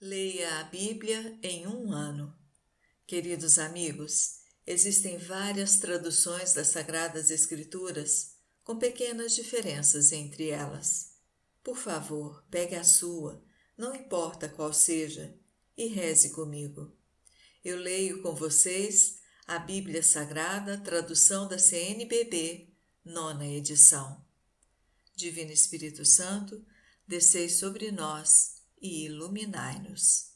Leia a Bíblia em um ano. Queridos amigos, existem várias traduções das Sagradas Escrituras, com pequenas diferenças entre elas. Por favor, pegue a sua, não importa qual seja, e reze comigo. Eu leio com vocês a Bíblia Sagrada, tradução da CNBB, 9ª edição. Divino Espírito Santo, descei sobre nós e iluminai-nos.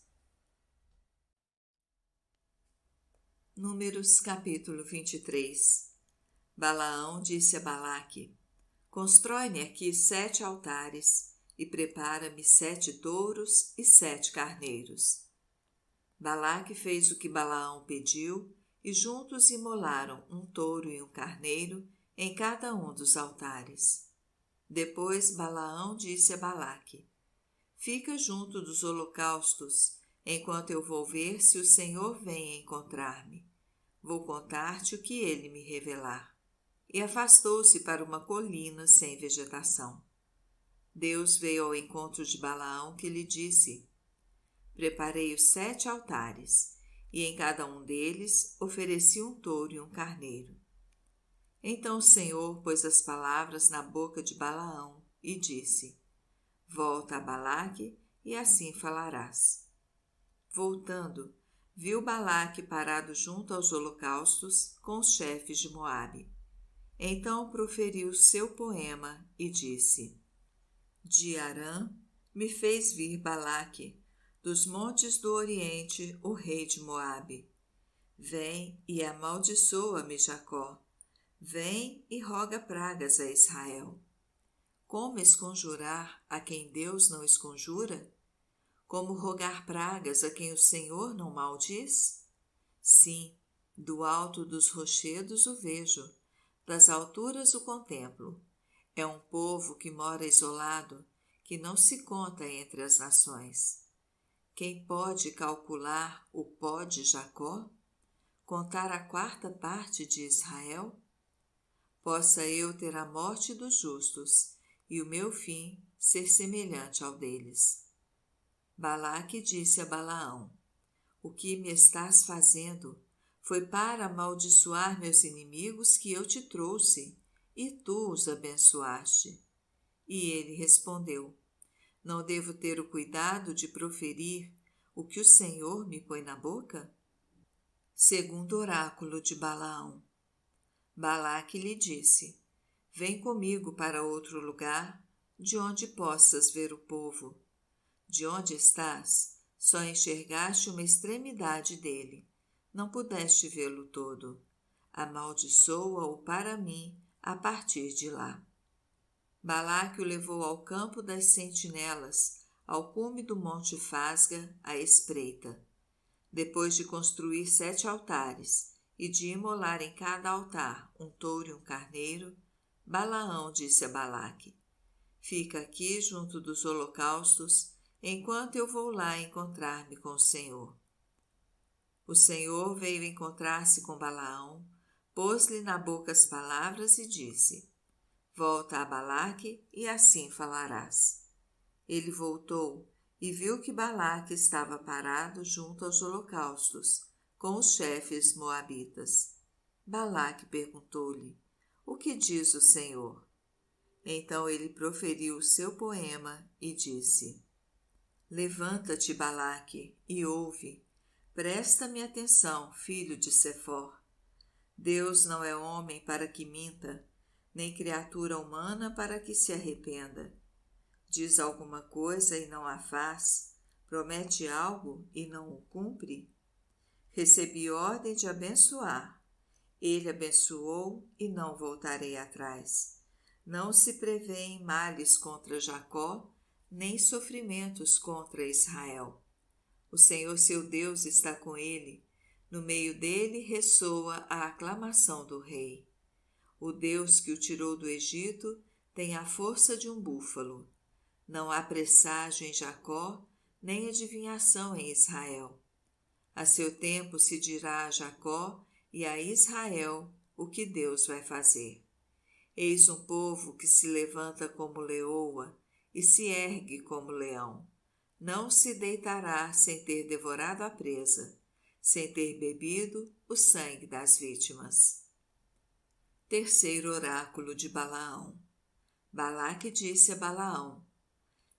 Números capítulo 23. Balaão disse a Balaque: Constrói-me aqui 7 altares e prepara-me 7 touros e 7 carneiros. Balaque fez o que Balaão pediu e juntos imolaram um touro e um carneiro em cada um dos altares. Depois Balaão disse a Balaque: Fica junto dos holocaustos, enquanto eu vou ver se o Senhor vem encontrar-me. Vou contar-te o que ele me revelar. E afastou-se para uma colina sem vegetação. Deus veio ao encontro de Balaão, que lhe disse: Preparei os 7 altares, e em cada um deles ofereci um touro e um carneiro. Então o Senhor pôs as palavras na boca de Balaão e disse: Volta a Balaque e assim falarás. Voltando, viu Balaque parado junto aos holocaustos com os chefes de Moabe. Então proferiu seu poema e disse: De Arã me fez vir Balaque, dos montes do Oriente, o rei de Moabe. Vem e amaldiçoa-me Jacó. Vem e roga pragas a Israel. Como esconjurar a quem Deus não esconjura? Como rogar pragas a quem o Senhor não maldiz? Sim, do alto dos rochedos o vejo, das alturas o contemplo. É um povo que mora isolado, que não se conta entre as nações. Quem pode calcular o pó de Jacó? Contar a 4ª parte de Israel? Possa eu ter a morte dos justos, e o meu fim ser semelhante ao deles. Balaque disse a Balaão: O que me estás fazendo? Foi para amaldiçoar meus inimigos que eu te trouxe, e tu os abençoaste. E ele respondeu: Não devo ter o cuidado de proferir o que o Senhor me põe na boca? Segundo oráculo de Balaão. Balaque lhe disse: Vem comigo para outro lugar, de onde possas ver o povo. De onde estás, só enxergaste uma extremidade dele, não pudeste vê-lo todo. Amaldiçoa-o para mim a partir de lá. Balaque o levou ao campo das sentinelas, ao cume do monte Fasga, à espreita. Depois de construir 7 altares e de imolar em cada altar um touro e um carneiro, Balaão disse a Balaque: Fica aqui junto dos holocaustos, enquanto eu vou lá encontrar-me com o Senhor. O Senhor veio encontrar-se com Balaão, pôs-lhe na boca as palavras e disse: Volta a Balaque e assim falarás. Ele voltou e viu que Balaque estava parado junto aos holocaustos, com os chefes moabitas. Balaque perguntou-lhe: O que diz o Senhor? Então ele proferiu o seu poema e disse: Levanta-te, Balaque, e ouve. Presta-me atenção, filho de Sefor. Deus não é homem para que minta, nem criatura humana para que se arrependa. Diz alguma coisa e não a faz, promete algo e não o cumpre. Recebi ordem de abençoar. Ele abençoou e não voltarei atrás. Não se prevêem males contra Jacó, nem sofrimentos contra Israel. O Senhor seu Deus está com ele, no meio dele ressoa a aclamação do rei. O Deus que o tirou do Egito tem a força de um búfalo. Não há presságio em Jacó, nem adivinhação em Israel. A seu tempo se dirá a Jacó e a Israel o que Deus vai fazer. Eis um povo que se levanta como leoa e se ergue como leão. não se deitará sem ter devorado a presa, sem ter bebido o sangue das vítimas. Terceiro oráculo de Balaão. Balaque disse a Balaão: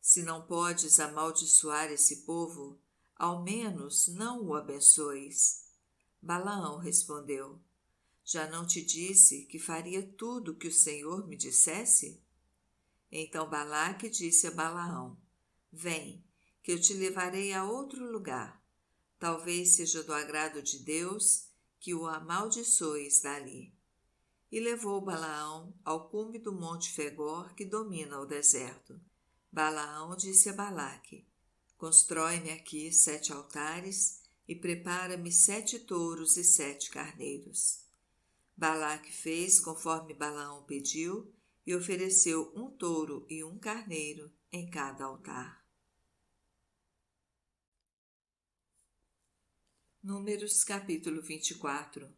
se não podes amaldiçoar esse povo, ao menos não o abençoes. Balaão respondeu: já não te disse que faria tudo o que o Senhor me dissesse? Então Balaque disse a Balaão: vem, que eu te levarei a outro lugar. Talvez seja do agrado de Deus que o amaldiçoes dali. E levou Balaão ao cume do monte Fegor, que domina o deserto. Balaão disse a Balaque: constrói-me aqui 7 altares e prepara-me 7 touros e 7 carneiros. Balaque fez conforme Balaão pediu e ofereceu 1 touro e 1 carneiro em cada altar. Números capítulo 24.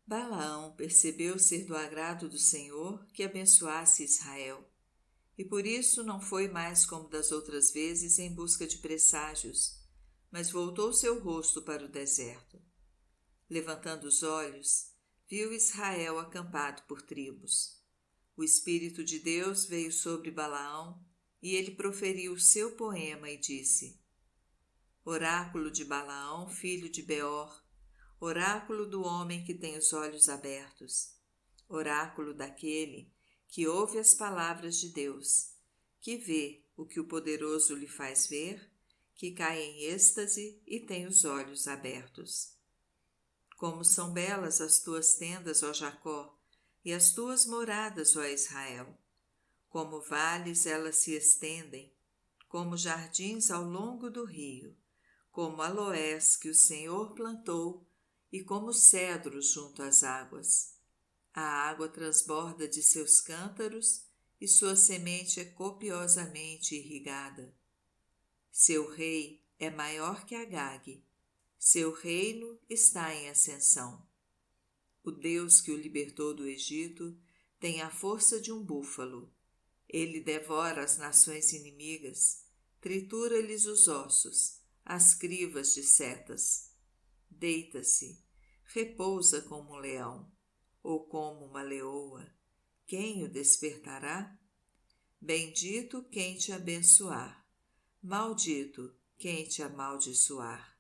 Balaão percebeu ser do agrado do Senhor que abençoasse Israel, e por isso não foi mais como das outras vezes em busca de presságios, mas voltou seu rosto para o deserto. Levantando os olhos, viu Israel acampado por tribos. O Espírito de Deus veio sobre Balaão, e ele proferiu o seu poema e disse: oráculo de Balaão, filho de Beor, oráculo do homem que tem os olhos abertos, oráculo daquele que ouve as palavras de Deus, que vê o que o poderoso lhe faz ver, que cai em êxtase e tem os olhos abertos. Como são belas as tuas tendas, ó Jacó, e as tuas moradas, ó Israel! Como vales elas se estendem, como jardins ao longo do rio, como aloés que o Senhor plantou, e como cedros junto às águas. A água transborda de seus cântaros, e sua semente é copiosamente irrigada. Seu rei é maior que Agag, seu reino está em ascensão. O Deus que o libertou do Egito tem a força de um búfalo. Ele devora as nações inimigas, tritura-lhes os ossos, as crivas de setas. Deita-se, repousa como um leão, ou como uma leoa. Quem o despertará? Bendito quem te abençoar, maldito quem te amaldiçoar.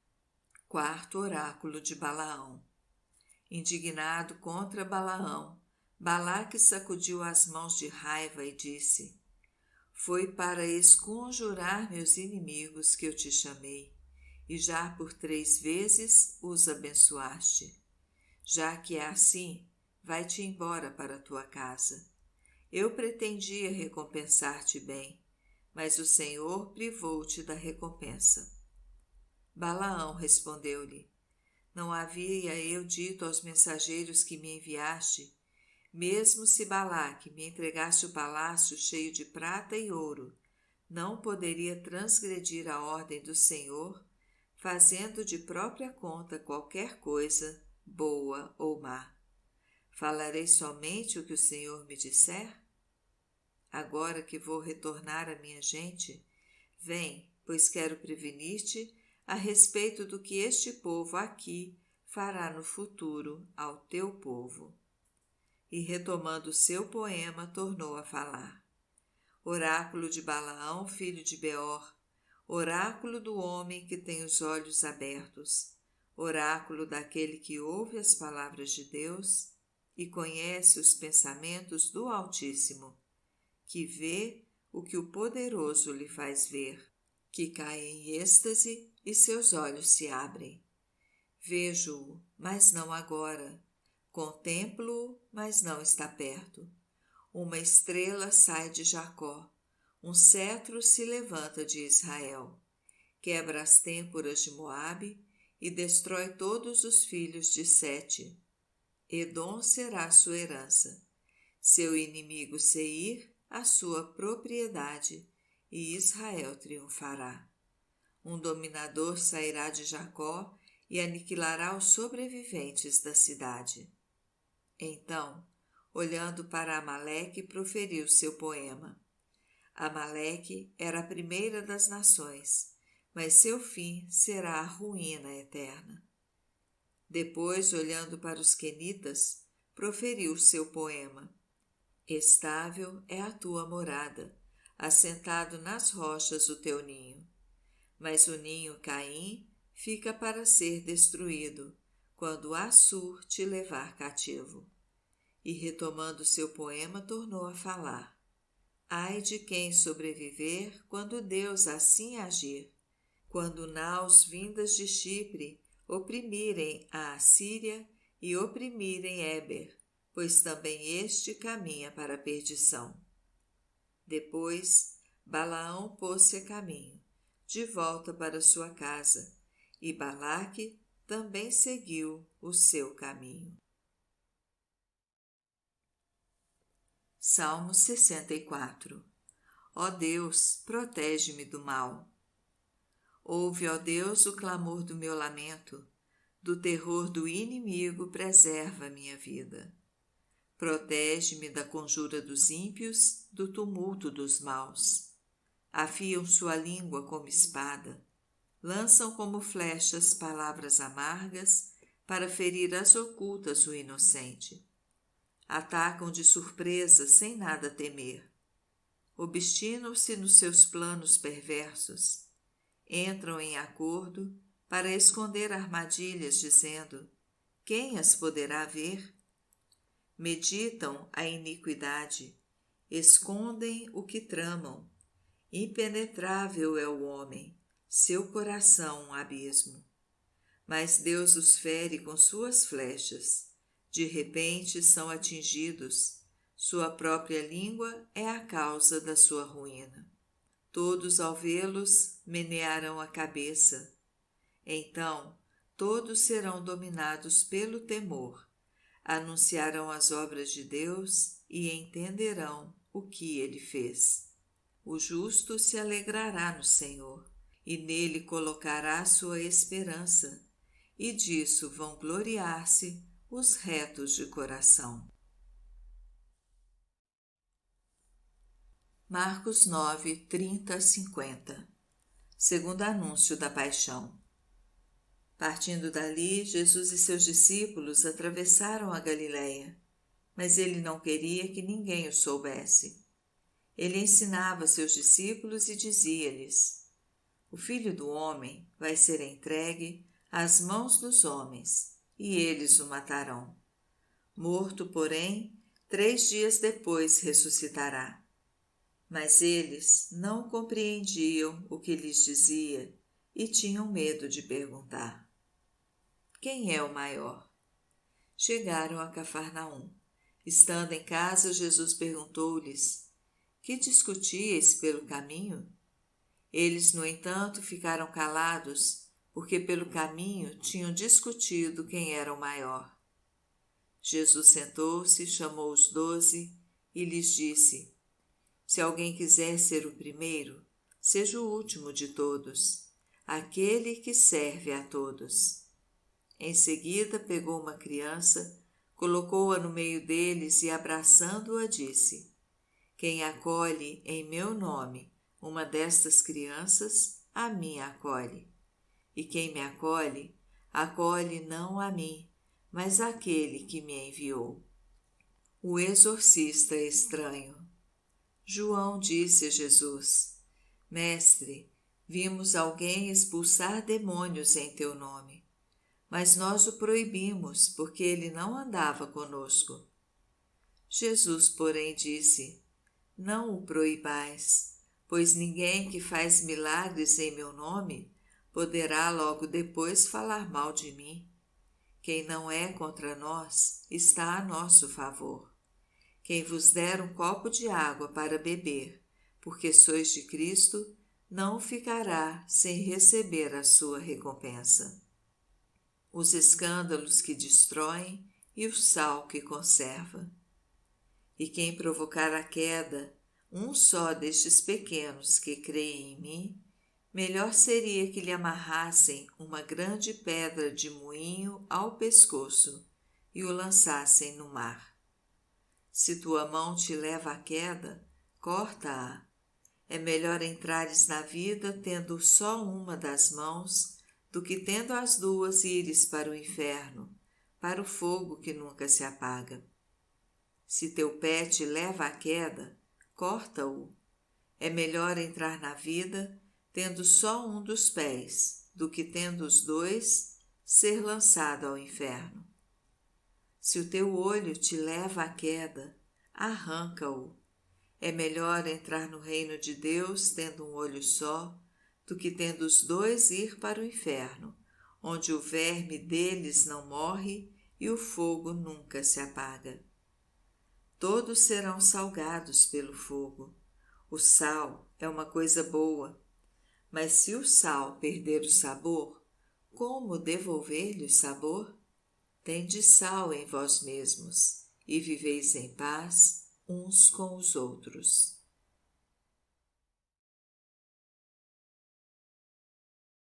Quarto oráculo de Balaão. Indignado contra Balaão, Balaque sacudiu as mãos de raiva e disse: foi para esconjurar meus inimigos que eu te chamei, e já por 3 vezes os abençoaste. Já que é assim, vai-te embora para a tua casa. Eu pretendia recompensar-te bem, mas o Senhor privou-te da recompensa. Balaão respondeu-lhe: não havia eu dito aos mensageiros que me enviaste, mesmo se Balaque me entregasse o palácio cheio de prata e ouro, não poderia transgredir a ordem do Senhor, fazendo de própria conta qualquer coisa, boa ou má. Falarei somente o que o Senhor me disser? Agora que vou retornar à minha gente, vem, pois quero prevenir-te a respeito do que este povo aqui fará no futuro ao teu povo. E retomando seu poema, tornou a falar. Oráculo de Balaão, filho de Beor, oráculo do homem que tem os olhos abertos, oráculo daquele que ouve as palavras de Deus e conhece os pensamentos do Altíssimo, que vê o que o poderoso lhe faz ver, que cai em êxtase e seus olhos se abrem. Vejo-o, mas não agora. Contemplo-o, mas não está perto. Uma estrela sai de Jacó, um cetro se levanta de Israel. Quebra as têmporas de Moabe e destrói todos os filhos de Sete. Edom será sua herança, seu inimigo Seir a sua propriedade, e Israel triunfará. Um dominador sairá de Jacó e aniquilará os sobreviventes da cidade. Então, olhando para Amaleque, proferiu seu poema. Amaleque era a primeira das nações, mas seu fim será a ruína eterna. Depois, olhando para os quenitas, proferiu seu poema. Estável é a tua morada, assentado nas rochas o teu ninho. Mas o ninho Caim fica para ser destruído, quando Assur te levar cativo. E retomando seu poema, tornou a falar. Ai de quem sobreviver quando Deus assim agir, quando naus vindas de Chipre oprimirem a Assíria e oprimirem Éber, pois também este caminha para a perdição. Depois, Balaão pôs-se a caminho, de volta para sua casa, e Balaque também seguiu o seu caminho. Salmo 64. Ó Deus, protege-me do mal. Ouve, ó Deus, o clamor do meu lamento, do terror do inimigo preserva a minha vida. Protege-me da conjura dos ímpios, do tumulto dos maus. Afiam sua língua como espada, lançam como flechas palavras amargas para ferir às ocultas o inocente. Atacam de surpresa sem nada temer. Obstinam-se nos seus planos perversos. Entram em acordo para esconder armadilhas, dizendo: quem as poderá ver? Meditam a iniquidade, escondem o que tramam. Impenetrável é o homem, seu coração um abismo. Mas Deus os fere com suas flechas. De repente são atingidos, sua própria língua é a causa da sua ruína. Todos ao vê-los menearão a cabeça. Então, todos serão dominados pelo temor, anunciarão as obras de Deus e entenderão o que ele fez. O justo se alegrará no Senhor, e nele colocará sua esperança, e disso vão gloriar-se os retos de coração. Marcos 9, 30 a 50. Segundo anúncio da paixão. Partindo dali, Jesus e seus discípulos atravessaram a Galileia, mas ele não queria que ninguém o soubesse. Ele ensinava seus discípulos e dizia-lhes: o Filho do Homem vai ser entregue às mãos dos homens, e eles o matarão. Morto, porém, 3 dias depois ressuscitará. Mas eles não compreendiam o que lhes dizia e tinham medo de perguntar: quem é o maior? Chegaram a Cafarnaum. Estando em casa, Jesus perguntou-lhes: que discutíeis pelo caminho? Eles, no entanto, ficaram calados, porque pelo caminho tinham discutido quem era o maior. Jesus sentou-se, chamou os 12 e lhes disse: se alguém quiser ser o primeiro, seja o último de todos, aquele que serve a todos. Em seguida, pegou uma criança, colocou-a no meio deles e, abraçando-a, disse: quem acolhe em meu nome uma destas crianças, a mim acolhe. E quem me acolhe, acolhe não a mim, mas aquele que me enviou. O exorcista estranho. João disse a Jesus: Mestre, vimos alguém expulsar demônios em teu nome, mas nós o proibimos, porque ele não andava conosco. Jesus, porém, disse: não o proibais, pois ninguém que faz milagres em meu nome poderá logo depois falar mal de mim. Quem não é contra nós está a nosso favor. Quem vos der um copo de água para beber, porque sois de Cristo, não ficará sem receber a sua recompensa. Os escândalos que destroem e o sal que conserva. E quem provocar a queda, um só destes pequenos que creem em mim, melhor seria que lhe amarrassem uma grande pedra de moinho ao pescoço e o lançassem no mar. Se tua mão te leva à queda, corta-a. É melhor entrares na vida tendo só uma das mãos, do que tendo as duas ires para o inferno, para o fogo que nunca se apaga. Se teu pé te leva à queda, corta-o. É melhor entrar na vida tendo só um dos pés, do que tendo os dois, ser lançado ao inferno. Se o teu olho te leva à queda, arranca-o. É melhor entrar no reino de Deus tendo um olho só, do que tendo os dois ir para o inferno, onde o verme deles não morre e o fogo nunca se apaga. Todos serão salgados pelo fogo. O sal é uma coisa boa, mas se o sal perder o sabor, como devolver-lhe o sabor? Tende sal em vós mesmos, e viveis em paz uns com os outros.